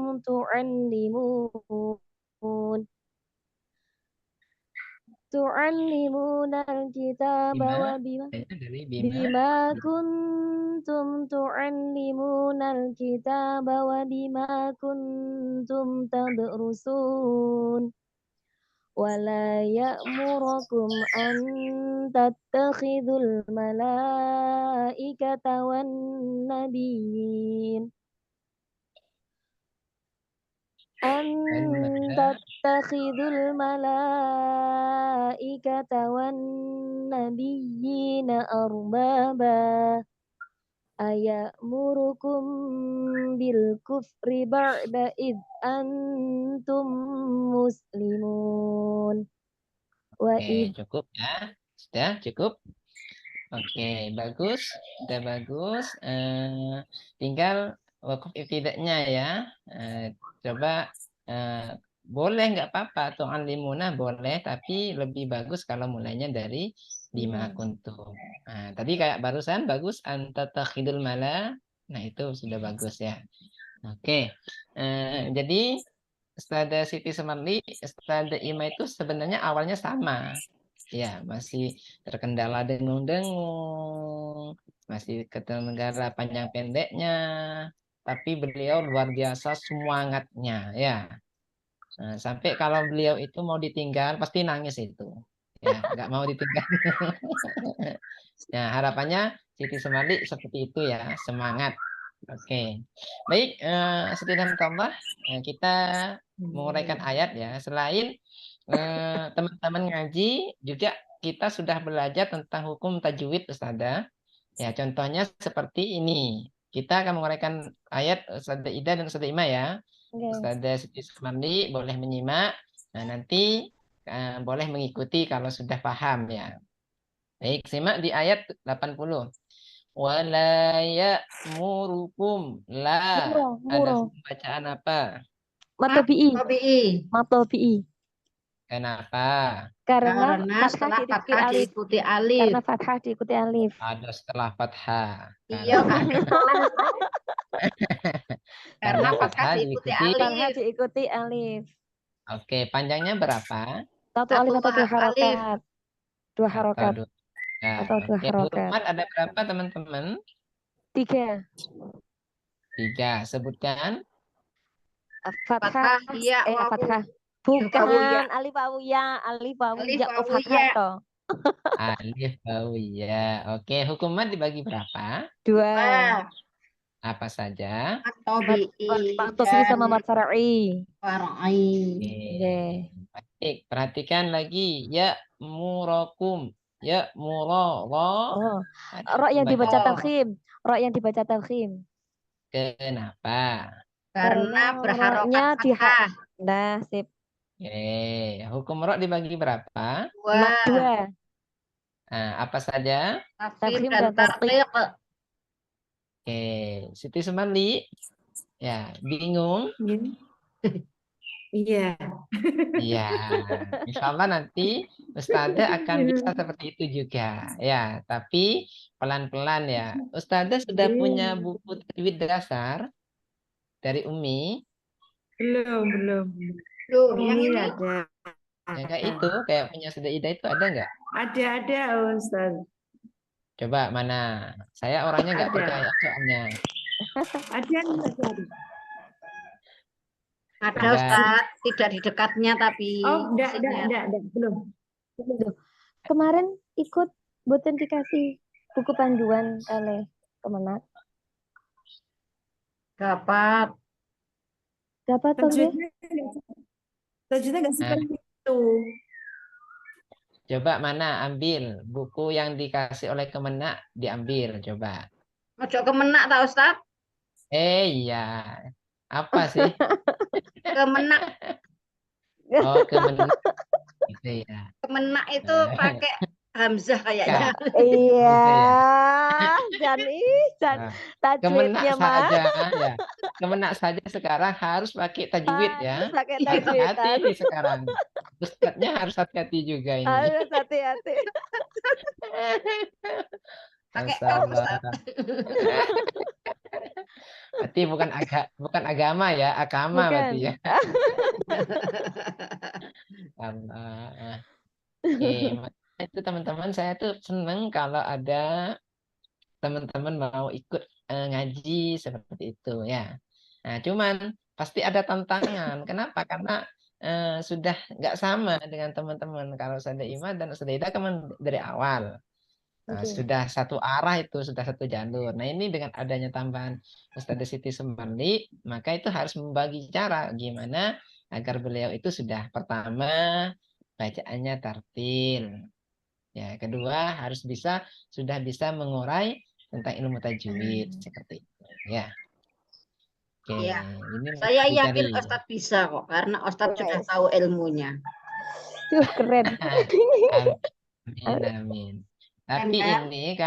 tu'allimuna al-kitaba wa Dari bima kuntum tu'allimuna al-kitaba wa bima kuntum tadrusun wala ya'murukum an tattakhidul malaikata wan nabiyyin an tattakhidul malaikata wan nabiyyina arbaba ayamurukum bil kufri ba'da id antum muslimun wa Oke, id cukup ya. Sudah cukup. Oke, bagus. Sudah bagus. Tinggal wakaf ibtida'nya ya. Coba boleh nggak apa-apa. Tu'allimuna boleh, tapi lebih bagus kalau mulainya dari bima kuntum. Nah, tadi kayak barusan bagus antatakhidul mala. Nah, itu sudah bagus ya. Oke. Jadi Ustazah Siti Sumardi, Ustazah Ima itu sebenarnya awalnya sama. Ya, masih terkendala dengung-dengung, masih keterkendala panjang pendeknya, tapi beliau luar biasa semangatnya ya. Nah, sampai kalau beliau itu mau ditinggal pasti nangis itu. Ya, nggak mau ditinggal. Nah, harapannya Siti Sumardi seperti itu ya, semangat. Oke. Baik, setelah tambah kita menguraikan ayat ya. Selain teman-teman ngaji, juga kita sudah belajar tentang hukum tajwid, Ustazah. Ya, contohnya seperti ini. Kita akan menguraikan ayat Ustazah Ida dan Ustazah Ima ya. Oke. Ustazah Siti Sumarni boleh menyimak. Nah, nanti boleh mengikuti kalau sudah paham ya. Baik, simak di ayat 80. Wala ya'murukum. La. Ada Muro. bacaan apa? Matobi'i. Tabii. Matobi'i. Kenapa? Karena Karena fathah setelah diikuti fathah alif. diikuti alif. Karena fathah diikuti alif. Ada setelah fathah. Iya, Kak. Karena fathah fathah diikuti diikuti. Fathah alif. diikuti alif. Oke, panjangnya berapa? Satu alif Satu atau dua alif. harokat. Dua Atau harokat. dua. Ya, Atau dua oke, huruf harokat. mat ada berapa teman-teman? 3. 3. Sebutkan. Fathah. Fathah, iya, wawu. Fathah. Wawu, ya. Bukan alif wawu ya, alif wawu Alif, ya, wawu, fathah ya. toh. Alif, wawu, ya. Oke, hukum mat dibagi berapa? 2. Wah, Apa saja? tabii Matobi dan sama mat far'i. far'i. Oke. Baik, perhatikan lagi. Ya murakum. Ya muroro. Oh, Ada ro yang dibaca pembacaan. tafkhim. Ro yang dibaca tafkhim. Kenapa? Karena Karena berharokat ro-nya fathah. Nah, sip. Oke, hukum ro dibagi berapa? Wah, 2. Nah, apa saja? tafkhim Tafkhim dan dan tarqiq. tarqiq. Oke, Siti Sumarli. Ya, bingung? Iya. Iya, insya Allah nanti Ustazah akan bisa seperti itu juga. Ya, tapi pelan-pelan ya. Ustazah sudah punya buku tajwid dasar dari Umi. Belum. Duh, yang Ini ini ada. Yang kayak itu, kayak punya Ustazah Ida itu ada nggak? Ada Ustaz. Coba mana? Saya orangnya nggak Ada. percaya soalnya. Ada. ada Coba. Ustaz, tidak di dekatnya tapi Oh, isinya. enggak, belum. Kemarin ikut boten dikasih buku panduan oleh Kemenak. Dapat. Dapat toh nggih? Tajwidnya nggak Nah, seperti itu. coba mana ambil buku yang dikasih oleh Kemenak, diambil coba. Ojo kemenak tak Ustaz? Iya. Apa sih? Kemenak. Oh, Kemenak gitu ya. Kemenak itu pakai hamzah kayaknya. Iya. Gitu ya. Dan Nah, tajwidnya Kemenak mah saja ya. Kemenak saja sekarang harus pakai tajwid ya. harus pakai tajwid. Hati-hati nih sekarang. Ustadznya harus hati-hati juga ini. Harus hati-hati. Pakai Masya kaf Allah. Ustaz. Berarti bukan agama ya, agama berarti Bukan. ya. Allah. Oke, itu teman-teman saya tuh seneng kalau ada teman-teman mau ikut ngaji seperti itu ya. Nah, cuman pasti ada tantangan. Kenapa? Karena sudah nggak sama dengan teman-teman. Kalau Ustazah Ima dan Ustazah Ida kan dari awal. Nah, Oke. sudah satu arah itu, sudah satu jalur. Nah, ini dengan adanya tambahan Ustazah Siti Sumarli, maka itu harus membagi cara gimana agar beliau itu sudah pertama bacaannya tartil. Ya, kedua harus sudah bisa mengurai tentang ilmu tajwid seperti itu. Ya. Oke, Iya. ini Saya dicari. yakin Ustaz bisa kok karena Ustaz sudah Wes. tahu ilmunya. Keren. Amin, amin. Tapi kan? ini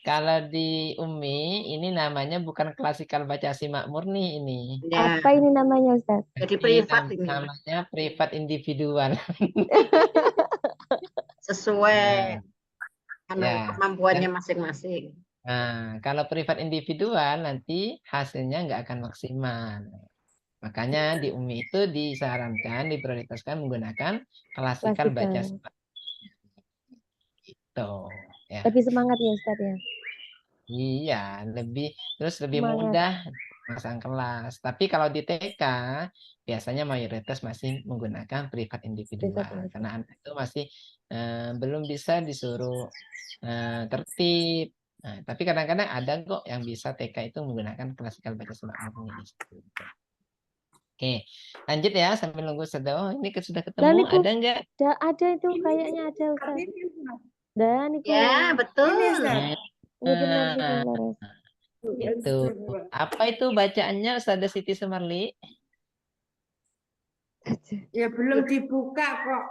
kalau di Umi ini namanya bukan klasikal baca simak murni ini. Ya, Apa ini namanya Ustaz? jadi Ini privat ini. namanya privat individual. Sesuai Ya. kemampuannya masing-masing. Nah, kalau privat individual nanti hasilnya nggak akan maksimal. Makanya di Umi itu disarankan, diprioritaskan menggunakan klasikal baca Klasikal. simak. Gitu. Ya. Lebih semangat ya Ustaz ya. Iya, terus lebih Semangat. mudah masang kelas. Tapi kalau di TK biasanya mayoritas masih menggunakan privat individual Privat. karena anak itu masih belum bisa disuruh tertib, Nah, tapi kadang-kadang ada kok yang bisa TK itu menggunakan klasikal baca semak murni. Oke, lanjut ya sambil nunggu Ustazah. Oh, ini sudah ketemu, Niku ada enggak? ada itu kayaknya ada Ustaz. Dan niku. Ya, betul. Ini Ustaz. Iya benar Nah, niku leres. itu. Apa itu bacaannya Ustazah Siti Sumarli? Ya belum dibuka kok.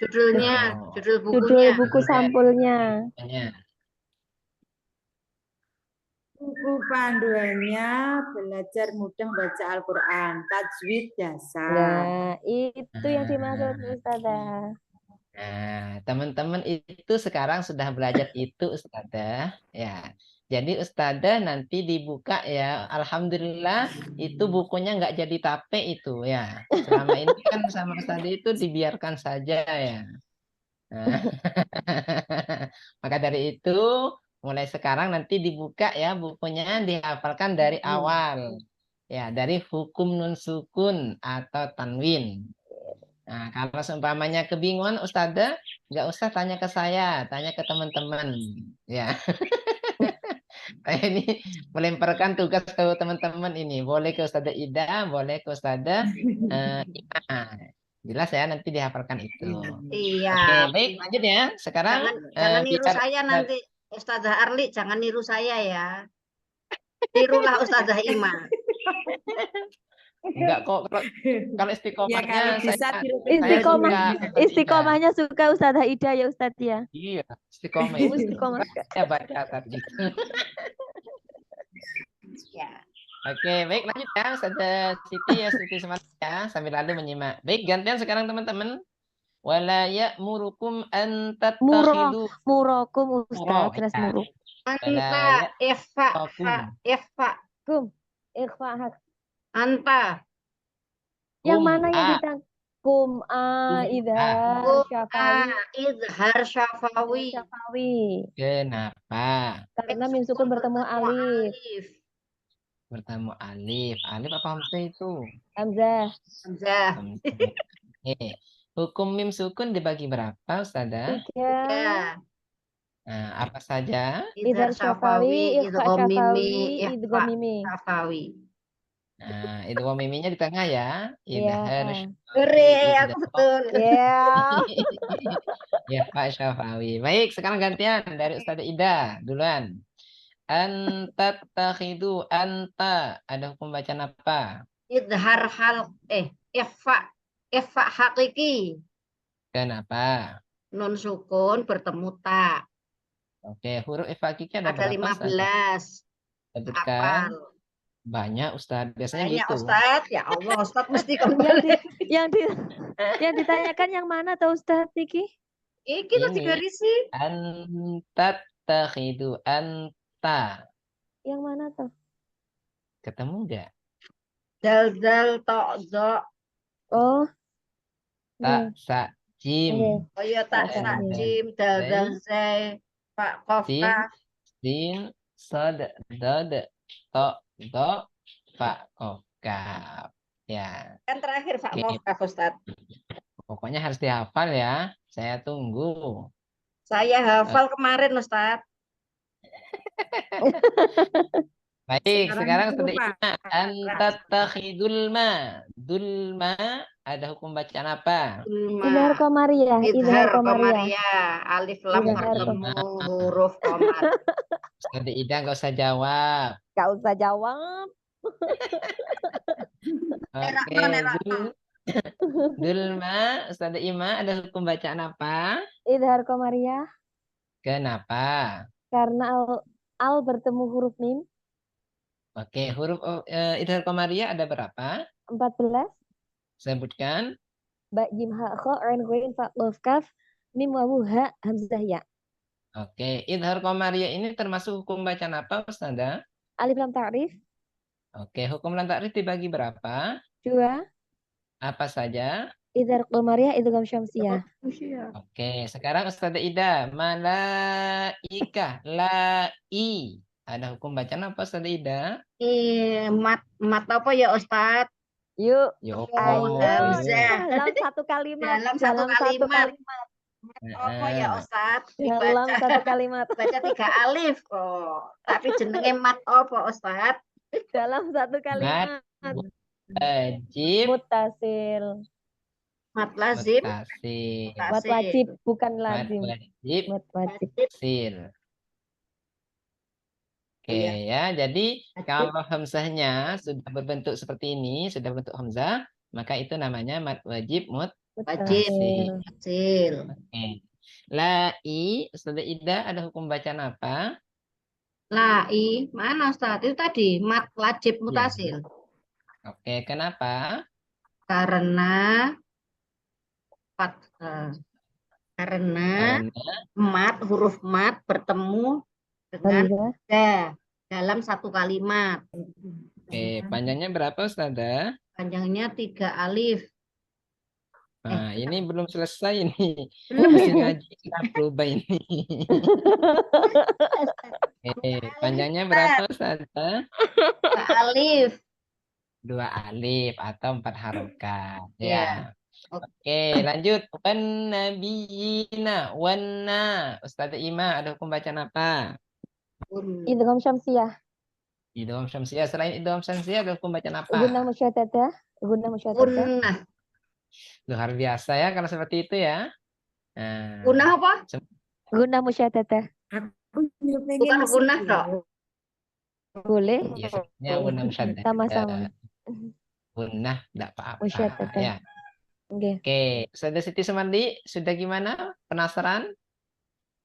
Judulnya, Oh, judul Judul bukunya. buku sampulnya. Banyak. Buku panduannya belajar mudah baca Al-Quran, tajwid dasar. Nah, itu yang dimaksud Ustazah. Nah, teman-teman itu sekarang sudah belajar itu Ustazah. Ya, jadi Ustazah nanti dibuka ya. Alhamdulillah itu bukunya nggak jadi tape itu ya. Selama ini kan sama Ustazah itu dibiarkan saja ya. Nah, maka dari itu mulai sekarang nanti dibuka ya bukunya dihafalkan dari awal. Ya, dari hukum nun sukun atau tanwin. Nah, kalau seumpamanya kebingungan Ustazah, nggak usah tanya ke saya, tanya ke teman-teman. Ya, saya ini melemparkan tugas ke teman-teman ini. Boleh ke Ustazah Ida, boleh ke Ustazah Ima. Jelas ya, nanti dihafalkan itu. Iya. Oke, baik, lanjut ya. Sekarang Jangan niru biar saya nanti, Ustazah Arli, jangan niru saya ya. Tirulah Ustazah Ima. enggak kok kalau Ya istiqomahnya kalau bisa saya tiru Istiqomah, suka Ustazah Ida. istiqomahnya suka Ustazah Ida ya Ustadz ya. Iya, istiqomah itu Istiqomah. saya baca tadi. Ya. Oke, baik lanjut ya Ustazah Siti ya Siti semangat ya sambil lalu menyimak. Baik, gantian sekarang teman-teman. Wala ya'murukum an tattakhidu Murokum muro Ustadz, keras ya. muruk. Wala Anta, Eva, Eva, Kum, ikhfa. Anta, Yang kum mana yang a ditangkum idhar syafawi Izhar Syafawi. syafawi. Kenapa Karena mim sukun bertemu alif. bertemu alif? Alif apa hamzah itu? Hamzah. Hamzah. Hamzah. Oke. Hukum mim sukun dibagi berapa, Ustazah? 3. Nah, apa saja? Idhar syafawi, ikhfa syafawi, idgham mimi. Syafawi. Nah, itu miminya di tengah ya. Idhar Ya. Hore, syafawi, aku betul. Ya. ya Pak Syafawi. Baik, sekarang gantian dari Ustazah Ida duluan. Anta takhidu anta. Ada hukum bacaan apa? Izhar Ikhfa hakiki. Kenapa? Nun sukun bertemu ta. Oke, huruf efakiknya ada Ada berapa, Ustaz? 15. Sebutkan. Apal. Banyak, Ustaz. Biasanya Banyak gitu. Ustadz. Ya Allah, Ustadz mesti kembali. yang ditanyakan yang mana tahu Ustadz Niki? Iki tuh Ini digarisi. anta takhidu anta. Yang mana tuh? Ketemu enggak? Dal to do. Oh. Tak sa jim. Oh iya tak Tak sa sa jim dal zai pak kof Sin, kaf. sin, sod, dod, to, do, fa, kof, kaf. Ya. Kan terakhir pak Oke. kof kaf Ustadz. Pokoknya harus dihafal ya. Saya tunggu. Saya hafal kemarin Ustadz. Baik, sekarang sudah lupa. antatakhidul ma. Dulma ada hukum bacaan apa? Idhar komariah, idhar Idhar komariah. komariah. Alif lam Idhar bertemu huruf komar. Ustaz Ida nggak usah jawab. Gak usah jawab. Oke, Dulma, Ustaz Ima ada hukum bacaan apa? Idhar komariah. Kenapa? Karena al bertemu huruf mim. Oke, huruf idhar komariah ada berapa? 14. Sebutkan. Ba jim ha kha ain ghain fa qaf kaf mim wawu ha hamzah ya. Oke, idhar komariah ini termasuk hukum bacaan apa, Ustazah? Alif lam ta'rif. Oke, hukum lam ta'rif dibagi berapa? 2. Apa saja? Idhar qamariyah idgham syamsiyah. Oke, sekarang Ustazah Ida, malaikah, lai. Ada hukum bacaan apa Ustazah Ida? Mat apa ya Ustadz? Yuk. Yo. Ayo. Hamzah. Dalam satu kalimat. Dalam satu kalimat. Apa ya Heeh. Ustadz? Dalam Dibaca satu kalimat. baca 3 alif. Oh, tapi jenenge mat apa Ustadz? Dalam satu Mat kalimat. wajib Mutasil. Mat lazim, mutasil. Mat mutasil. wajib, bukan Mat lazim. wajib Mat wajib. sil. Oke Iya. ya, jadi Wajib. kalau hamzahnya sudah berbentuk seperti ini, sudah berbentuk hamzah, maka itu namanya mat wajib Wajib. mutasil. Mutasil. Oke. Lai, Ustazah Ida ada hukum bacaan apa? Lai, mana Ustadz? Itu tadi mat wajib Ya. mutasil. Oke, kenapa? Karena karena Karena mat, huruf mat bertemu dengan Hamzah. da dalam satu kalimat. oke, panjangnya berapa Ustazah? Panjangnya 3 alif. Nah, ini belum selesai ini. Belum Masih ya? ngaji kita berubah ini. Panjangnya berapa Ustazah? 2 alif. 2 alif atau 4 harokat. Ya. Ya. Oke, lanjut. Wan nabiyina, wanna. Ustazah Ima ada hukum bacaan apa? Idgham syamsiyah. Idgham syamsiyah. Selain idgham syamsiyah ada hukum bacaan apa? Gunnah musyaddadah. Gunnah musyaddadah. Gunnah. Luar biasa ya kalau seperti itu ya. Nah, Gunnah apa? Gunnah musyaddadah. Aku juga pengen Bukan gunnah sih. dok. Boleh. ya sebenarnya gunnah musyaddadah. Sama-sama. Gunnah tidak apa-apa Musyaddadah. ya. Oke. Oke, Saudara Siti Sumardi, sudah gimana? Penasaran?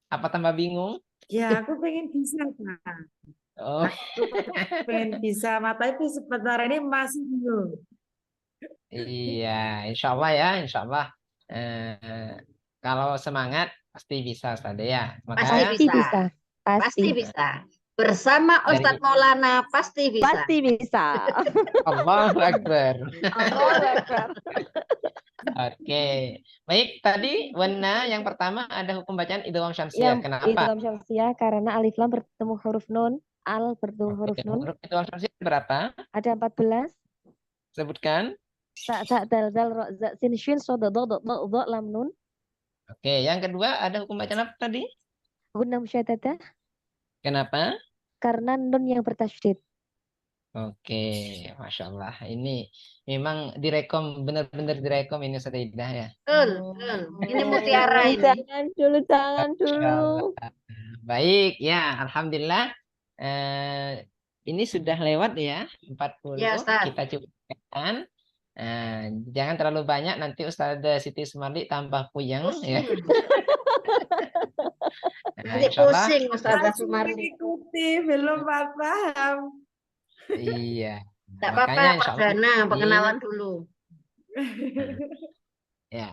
Apa tambah bingung? Ya, aku pengen bisa, Kak. Oh, Aku pengen bisa, tapi sebentar ini masih belum. iya, insya Allah ya, insya Allah. Kalau semangat pasti bisa, Ustazah ya. Maka Pasti Pasti bisa. Pasti Pasti. bisa. Bersama Dari- Ustadz Maulana pasti bisa. Pasti bisa. Allahu Akbar. Allahu Akbar. Oke, baik. Tadi warna yang pertama ada hukum bacaan idgham syamsiyah. Yang Kenapa? idgham syamsiyah karena alif lam bertemu huruf nun, al bertemu huruf Oke, nun. huruf idgham syamsiyah berapa? Ada 14. Sebutkan. Ta ta dal dal ra za sin shin sod dad dad dha lam nun. Oke, yang kedua ada hukum bacaan apa tadi? Gunnah musyaddadah Kenapa? karena nun yang bertasydid. Oke, Masya Allah. Ini memang direkom, benar-benar direkom ini Ustazah ya. Betul, betul. Ini mutiara ini. Jangan dulu, jangan dulu. Baik, ya, Alhamdulillah. Ini sudah lewat ya, 40. Ya, Ustaz. Kita cukupkan. Jangan terlalu banyak, nanti Ustazah Siti Sumardi tambah puyeng. Ya. Nanti Insya Allah, pusing Ustazah Masih Sumardi. mengikuti, belum paham. iya. Tidak Makanya apa-apa, insya Pak Allah Gana, nanti- perkenalan dulu. Ya.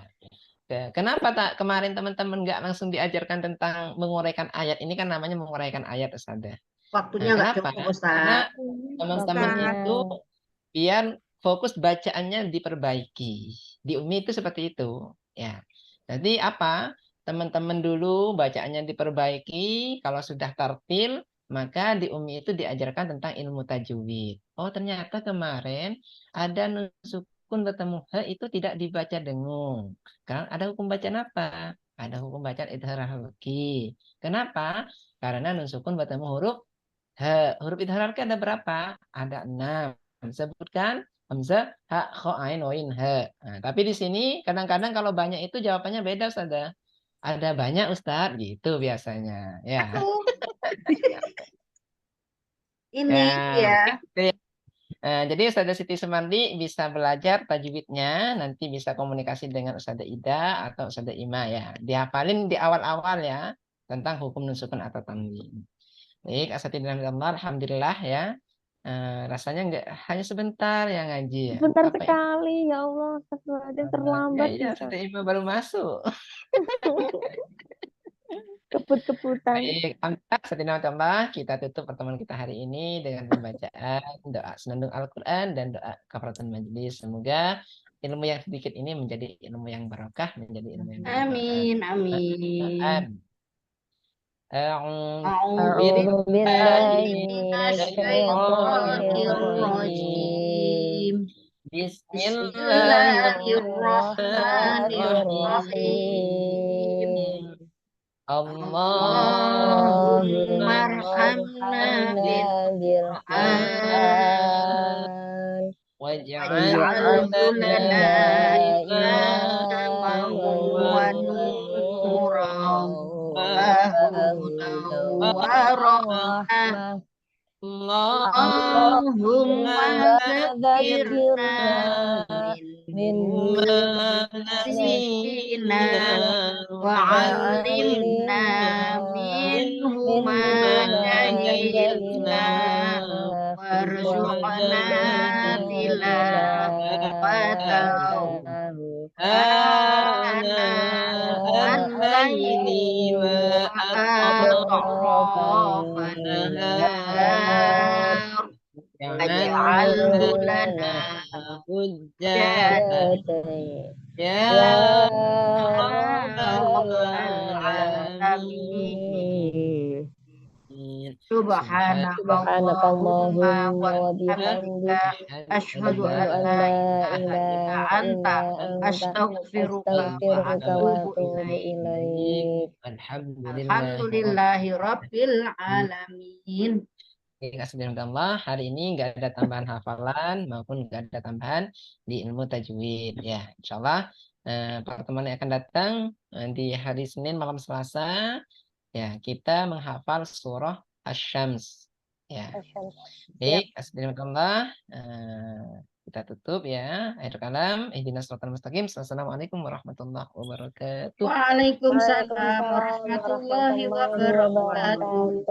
Kenapa tak kemarin teman-teman nggak langsung diajarkan tentang menguraikan ayat? Ini kan namanya menguraikan ayat, Ustazah. Waktunya nggak Kenapa? cukup, Karena Ustaz. teman-teman Makanya. itu biar fokus bacaannya diperbaiki. Di Umi itu seperti itu. Ya. Jadi apa? Teman-teman dulu bacaannya diperbaiki. Kalau sudah tartil, maka di Umi itu diajarkan tentang ilmu tajwid. Oh, ternyata kemarin ada nun sukun bertemu he itu tidak dibaca dengung. Karena ada hukum bacaan apa? Ada hukum bacaan idhar halqi. Kenapa? Karena nun sukun bertemu huruf he. Huruf idhar halqi ada berapa? Ada 6. Sebutkan hamzah, ha, kho, ain, wain, he. Nah, tapi di sini kadang-kadang kalau banyak itu jawabannya beda, Ustazah. Ada banyak Ustadz gitu biasanya. Ya. Aduh. Ini Ya, ya. jadi Ustazah Siti Sumardi bisa belajar tajwidnya, nanti bisa komunikasi dengan Ustazah Ida atau Ustazah Ima ya. Dihafalin di awal-awal ya tentang hukum nun sukun atau tanwin. Baik, asatidina alhamdulillah ya. Rasanya nggak hanya sebentar ya ngaji ya. Sebentar Apa ya? sekali, ya Allah. Astagfirullahaladzim, terlambat. Iya, Ustazah Ima baru masuk. Kebut-kebutan. Baik, alhamdulillah, kita tutup pertemuan kita hari ini dengan pembacaan doa senandung Al-Quran dan doa kafaratul majelis. Semoga ilmu yang sedikit ini menjadi ilmu yang barokah, menjadi ilmu yang bermanfaat. Amin, amin. A'udzu billahi minasyaitonir rajim. Bismillahirrahmanirrahim. Bismillahirrahmanirrahim. Allahumma arhamna bil Qur'an waj'alhu lana imaman wa nuran wa hudan wa rahmah. Allahumma dzakirna minhu nasina wa 'allimna minhu ma jahilna warzuqna tilawatahu ana al-laili wa atrafan nahar waj'alhu lana hujjatan ya rabbal alamin. Subhanakallahumma wa bihamdika asyhadu an la ilaha illa anta astaghfiruka wa atubu ilaik. Alhamdulillahi rabbil alamin. Alhamdulillah, hari ini nggak ada tambahan hafalan maupun nggak ada tambahan di ilmu tajwid ya. Insyaallah pertemuan yang akan datang di hari Senin malam Selasa ya kita menghafal surah Asy-Syams ya. Baik, alhamdulillah kita tutup ya. Akhir kalam, ihdinas shiratal mustaqim. Assalamualaikum warahmatullahi wabarakatuh. Waalaikumsalam warahmatullahi wabarakatuh.